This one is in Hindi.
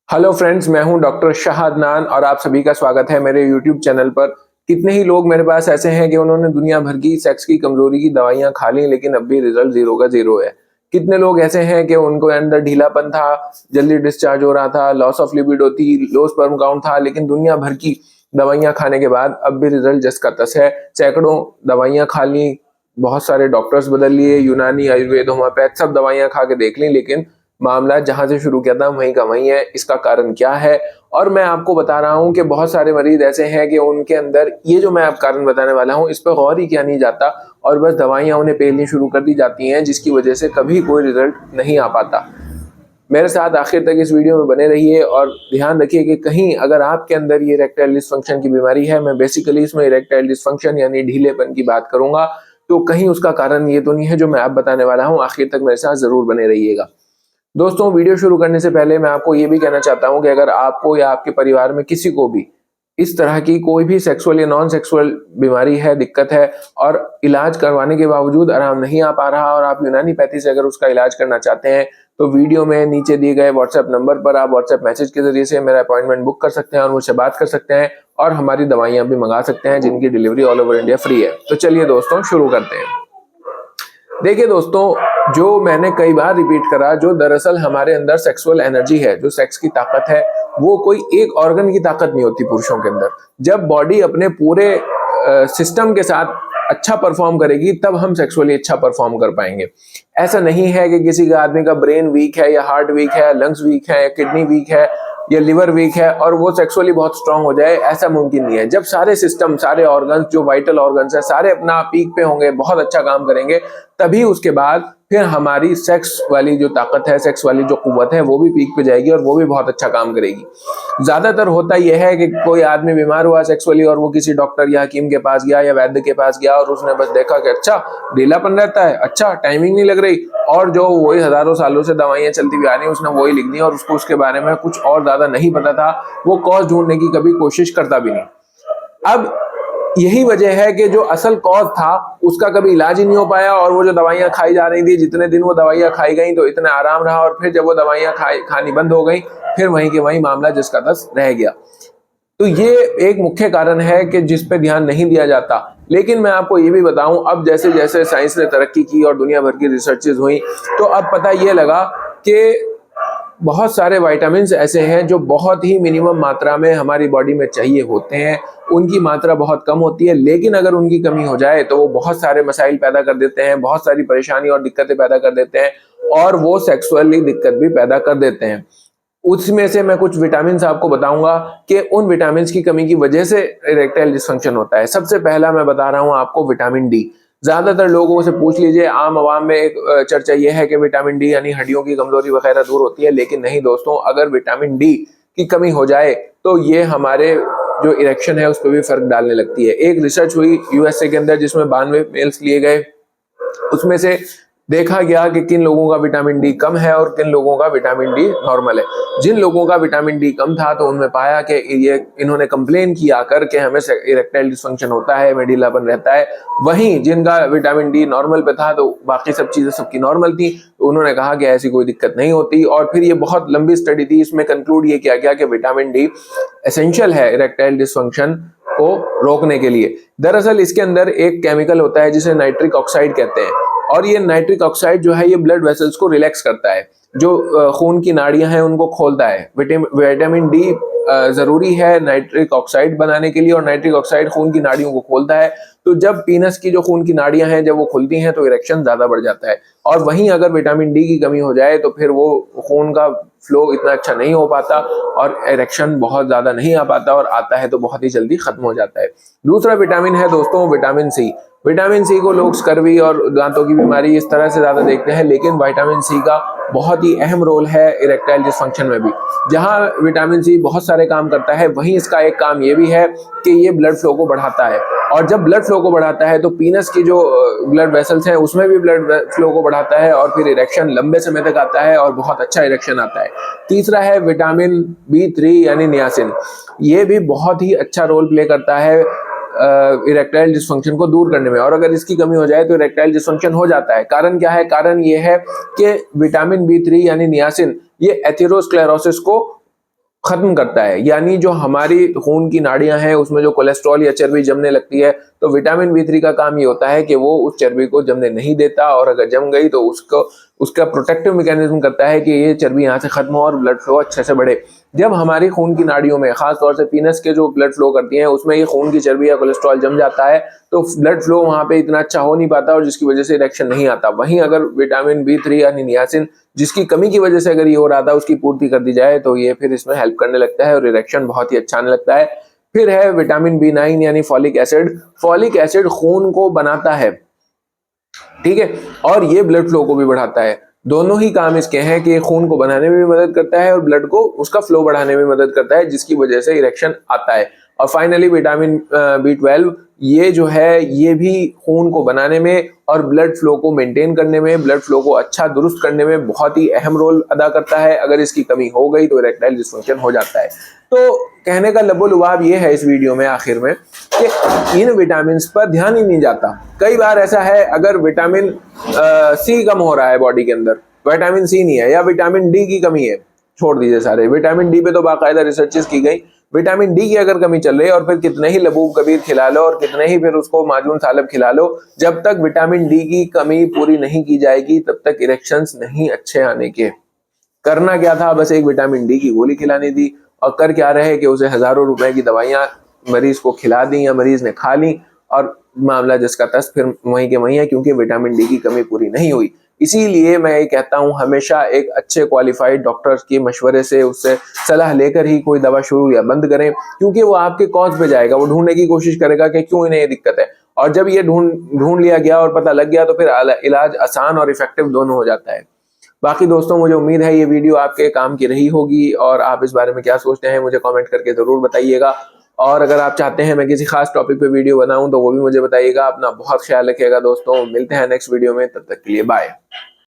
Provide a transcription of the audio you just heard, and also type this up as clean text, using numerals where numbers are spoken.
हेलो फ्रेंड्स, मैं हूं डॉक्टर शाह अदनान और आप सभी का स्वागत है मेरे यूट्यूब चैनल पर। कितने ही लोग मेरे पास ऐसे हैं कि उन्होंने दुनिया भर की सेक्स की कमजोरी की दवाइयां खा ली, लेकिन अब भी रिजल्ट जीरो का जीरो है। कितने लोग ऐसे हैं कि उनको अंदर ढीलापन था, जल्दी डिस्चार्ज हो रहा था, लॉस ऑफ लिबिडो थी, लो स्पर्म काउंट था, लेकिन दुनिया भर की दवाइयां खाने के बाद अब भी रिजल्ट जस का तस है। सैकड़ों दवाइयां खा ली, बहुत सारे डॉक्टर्स बदल लिए, यूनानी, आयुर्वेद, होम्योपैथ, सब दवाइयां खा के देख ली, लेकिन मामला जहां से शुरू किया था वहीं का वहीं है। इसका कारण क्या है? और मैं आपको बता रहा हूं कि बहुत सारे मरीज ऐसे हैं कि उनके अंदर ये जो मैं आप कारण बताने वाला हूं इस पर गौर ही किया नहीं जाता और बस दवाइयां उन्हें पेलनी शुरू कर दी जाती हैं, जिसकी वजह से कभी कोई रिजल्ट नहीं आ पाता। मेरे साथ आखिर तक इस वीडियो में बने रहिए और ध्यान रखिए कि कहीं अगर आपके अंदर ये इरेक्टाइल डिसफंक्शन की बीमारी है, मैं बेसिकली इसमें इरेक्टाइल डिसफंक्शन यानी ढीलेपन की बात करूंगा, तो कहीं उसका कारण ये तो नहीं है जो मैं आप बताने वाला हूं। आखिर तक मेरे साथ जरूर बने रहिएगा। दोस्तों, वीडियो शुरू करने से पहले मैं आपको ये भी कहना चाहता हूं कि अगर आपको या आपके परिवार में किसी को भी इस तरह की कोई भी सेक्सुअल या नॉन सेक्सुअल बीमारी है, दिक्कत है और इलाज करवाने के बावजूद आराम नहीं आ पा रहा और आप यूनानीपैथी से अगर उसका इलाज करना चाहते हैं, तो वीडियो में नीचे दिए गए व्हाट्सएप नंबर पर आप व्हाट्सएप मैसेज के जरिए से मेरा अपॉइंटमेंट बुक कर सकते हैं और मुझसे बात कर सकते हैं और हमारी दवाइयां भी मंगा सकते हैं, जिनकी delivery all over India free है। तो चलिए दोस्तों, शुरू करते हैं। देखिए दोस्तों, जो मैंने कई बार रिपीट करा, जो दरअसल हमारे अंदर सेक्सुअल एनर्जी है, जो सेक्स की ताकत है, वो कोई एक ऑर्गन की ताकत नहीं होती पुरुषों के अंदर। जब बॉडी अपने पूरे सिस्टम के साथ अच्छा परफॉर्म करेगी तब हम सेक्सुअली अच्छा परफॉर्म कर पाएंगे। ऐसा नहीं है कि किसी का आदमी का ब्रेन वीक है या हार्ट वीक है, लंग्स वीक है, किडनी वीक है या लिवर वीक है और वो सेक्सुअली बहुत स्ट्रांग हो जाए, ऐसा मुमकिन नहीं है। जब सारे सिस्टम, सारे ऑर्गन्स, जो वाइटल ऑर्गन्स है, सारे अपना पीक पे होंगे, बहुत अच्छा काम करेंगे, तभी उसके बाद फिर हमारी सेक्स वाली जो ताकत है, सेक्स वाली जो कुव्वत है, वो भी पीक पे जाएगी और वो भी बहुत अच्छा काम करेगी। ज्यादातर होता यह है कि कोई आदमी बीमार हुआ सेक्सुअली और वो किसी डॉक्टर या हकीम के पास गया या वैद्य के पास गया और उसने बस देखा कि अच्छा ढीलापन रहता है, अच्छा टाइमिंग नहीं लग रही, और जो वही हजारों सालों से दवाइयां चलती हुई आ रही, उसने वही लिख दी और उसको उसके बारे में कुछ और ज्यादा नहीं पता था। वो कॉज ढूंढने की कभी कोशिश करता भी नहीं। अब यही वजह है कि जो असल कॉज था उसका कभी इलाज ही नहीं हो पाया और वो जो दवाइयां खाई जा रही थी, जितने दिन वो दवाइयां खाई गई तो इतना आराम रहा, और फिर जब वो दवाइयां खानी बंद हो गई, फिर वहीं के वहीं मामला जिसका तस रह गया। तो ये एक मुख्य कारण है कि जिस पे ध्यान नहीं दिया जाता। लेकिन मैं आपको ये भी बताऊं, अब जैसे जैसे साइंस ने तरक्की की और दुनिया भर की रिसर्चेज हुई, तो अब पता ये लगा कि बहुत सारे विटामिन्स ऐसे हैं जो बहुत ही मिनिमम मात्रा में हमारी बॉडी में चाहिए होते हैं। उनकी मात्रा बहुत कम होती है, लेकिन अगर उनकी कमी हो जाए तो वो बहुत सारे मसाइल पैदा कर देते हैं, बहुत सारी परेशानी और दिक्कतें पैदा कर देते हैं और वो सेक्सुअली दिक्कत भी पैदा कर देते हैं। उसमें से मैं कुछ विटामिन आपको बताऊंगा कि उन विटामिन की कमी की वजह से इरेक्टाइल डिसफंक्शन होता है। सबसे पहला मैं बता रहा हूं आपको विटामिन डी। ज्यादातर लोगों से पूछ लीजिए, आम आवाम में एक चर्चा यह है कि विटामिन डी यानी हड्डियों की कमजोरी वगैरह दूर होती है, लेकिन नहीं दोस्तों, अगर विटामिन डी की कमी हो जाए तो ये हमारे जो इरेक्शन है उस पर भी फर्क डालने लगती है। एक रिसर्च हुई यूएसए के अंदर जिसमें 92 मेल्स लिए गए, उसमें से देखा गया कि किन लोगों का विटामिन डी कम है और किन लोगों का विटामिन डी नॉर्मल है। जिन लोगों का विटामिन डी कम था तो उनमें पाया कि ये इन्होंने कंप्लेन किया कर कि हमें इरेक्टाइल डिसफंक्शन होता है, में ढीलापन रहता है। वहीं जिनका विटामिन डी नॉर्मल पे था तो बाकी सब चीजें सबकी नॉर्मल थी, तो उन्होंने कहा कि ऐसी कोई दिक्कत नहीं होती। और फिर ये बहुत लंबी स्टडी थी, इसमें कंक्लूड ये किया गया कि विटामिन डी एसेंशियल है इरेक्टाइल डिसफंक्शन को रोकने के लिए। दरअसल इसके अंदर एक केमिकल होता है जिसे नाइट्रिक ऑक्साइड कहते हैं, और ये नाइट्रिक ऑक्साइड जो है ये ब्लड वेसल्स को रिलैक्स करता है, जो खून की नाड़ियां हैं उनको खोलता है। विटामिन डी जरूरी है नाइट्रिक ऑक्साइड बनाने के लिए, और नाइट्रिक ऑक्साइड खून की नाड़ियों को खोलता है। तो जब पीनस की जो खून की नाड़ियां हैं जब वो खुलती हैं तो इरेक्शन ज्यादा बढ़ जाता है, और वहीं अगर विटामिन डी की कमी हो जाए तो फिर वो खून का फ्लो इतना अच्छा नहीं हो पाता और इरेक्शन बहुत ज्यादा नहीं आ पाता, और आता है तो बहुत ही जल्दी खत्म हो जाता है। दूसरा विटामिन है दोस्तों विटामिन सी। विटामिन सी को लोग स्कर्वी और दांतों की बीमारी इस तरह से ज्यादा देखते हैं, लेकिन विटामिन सी का बहुत ही अहम रोल है इरेक्टाइल डिसफंक्शन में भी। जहां विटामिन सी बहुत सारे काम करता है, वहीं इसका एक काम ये भी है कि ये ब्लड फ्लो को बढ़ाता है, और जब ब्लड फ्लो को बढ़ाता है तो पीनस की जो ब्लड वेसल्स हैं उसमें भी ब्लड फ्लो को बढ़ाता है, और फिर इरेक्शन लंबे समय तक आता है और बहुत अच्छा इरेक्शन आता है। तीसरा है विटामिन B3 यानी नियासिन। ये भी बहुत ही अच्छा रोल प्ले करता है इरेक्टाइल डिसफंक्शन को दूर करने में, और अगर इसकी कमी हो जाए तो इरेक्टाइल डिसफंक्शन हो जाता है। कारण क्या है? कारण ये है कि विटामिन B3 यानी नियासिन ये एथेरोस्क्लेरोसिस को खत्म करता है। यानी जो हमारी खून की नाड़ियां हैं उसमें जो कोलेस्ट्रॉल या चर्बी जमने लगती है, तो विटामिन B3 का काम ये होता है कि वो उस चर्बी को जमने नहीं देता, और अगर जम गई तो उसको उसका प्रोटेक्टिव मैकेनिज्म करता है कि ये चर्बी यहाँ से खत्म हो और ब्लड फ्लो अच्छे से बढ़े। जब हमारी खून की नाड़ियों में, खास तौर से पीनस के जो ब्लड फ्लो करती हैं उसमें ये खून की चर्बी या कोलेस्ट्रॉल जम जाता है, तो ब्लड फ्लो वहां पे इतना अच्छा हो नहीं पाता और जिसकी वजह से इरेक्शन नहीं आता। वहीं अगर विटामिन B3 यानी नियासिन जिसकी कमी की वजह से अगर ये हो रहा था उसकी पूर्ति कर दी जाए तो ये फिर इसमें हेल्प करने लगता है और इरेक्शन बहुत ही अच्छा आने लगता है। फिर है विटामिन B9 यानी फॉलिक एसिड। फॉलिक एसिड खून को बनाता है, ठीक है, और ये ब्लड फ्लो को भी बढ़ाता है। दोनों ही काम इसके हैं कि खून को बनाने में भी मदद करता है और ब्लड को उसका फ्लो बढ़ाने में मदद करता है, जिसकी वजह से इरेक्शन आता है। और फाइनली विटामिन B12, ये जो है ये भी खून को बनाने में और ब्लड फ्लो को मेंटेन करने में, ब्लड फ्लो को अच्छा दुरुस्त करने में बहुत ही अहम रोल अदा करता है। अगर इसकी कमी हो गई तो इरेक्टाइल डिस्फंक्शन हो जाता है। तो कहने का लबोलुबाब ये है इस वीडियो में आखिर में कि इन विटामिन पर ध्यान ही नहीं जाता। कई बार ऐसा है अगर विटामिन C कम हो रहा है बॉडी के अंदर, विटामिन C नहीं है, या विटामिन D की कमी है, छोड़ दीजिए सारे, विटामिन D पे तो बाकायदा रिसर्चेस की गई। विटामिन D की अगर कमी चल रही है और फिर कितने ही लबूब कबीर खिला लो और कितने ही फिर उसको माजून सालब खिला लो, जब तक विटामिन D की कमी पूरी नहीं की जाएगी तब तक इरेक्शंस नहीं अच्छे आने के। करना क्या था, बस एक विटामिन D की गोली खिलानी थी, और कर क्या रहे कि उसे हजारों रुपए की दवाइयां मरीज को खिला दी या मरीज ने खा ली और मामला जिसका तस फिर वहीं के वहीं है, क्योंकि विटामिन D की कमी पूरी नहीं हुई। इसीलिए मैं ये कहता हूं हमेशा एक अच्छे क्वालिफाइड डॉक्टर के मशवरे से, उससे सलाह लेकर ही कोई दवा शुरू या बंद करें, क्योंकि वो आपके कॉज पे जाएगा, वो ढूंढने की कोशिश करेगा कि क्यों इन्हें ये दिक्कत है, और जब ये ढूंढ लिया गया और पता लग गया तो फिर इलाज आसान और इफेक्टिव दोनों हो जाता है। बाकी दोस्तों, मुझे उम्मीद है ये वीडियो आपके काम की रही होगी, और आप इस बारे में क्या सोचते हैं मुझे कमेंट करके जरूर बताइएगा। और अगर आप चाहते हैं मैं किसी खास टॉपिक पे वीडियो बनाऊं तो वो भी मुझे बताइएगा। अपना बहुत ख्याल रखिएगा दोस्तों, मिलते हैं नेक्स्ट वीडियो में, तब तक के लिए बाय।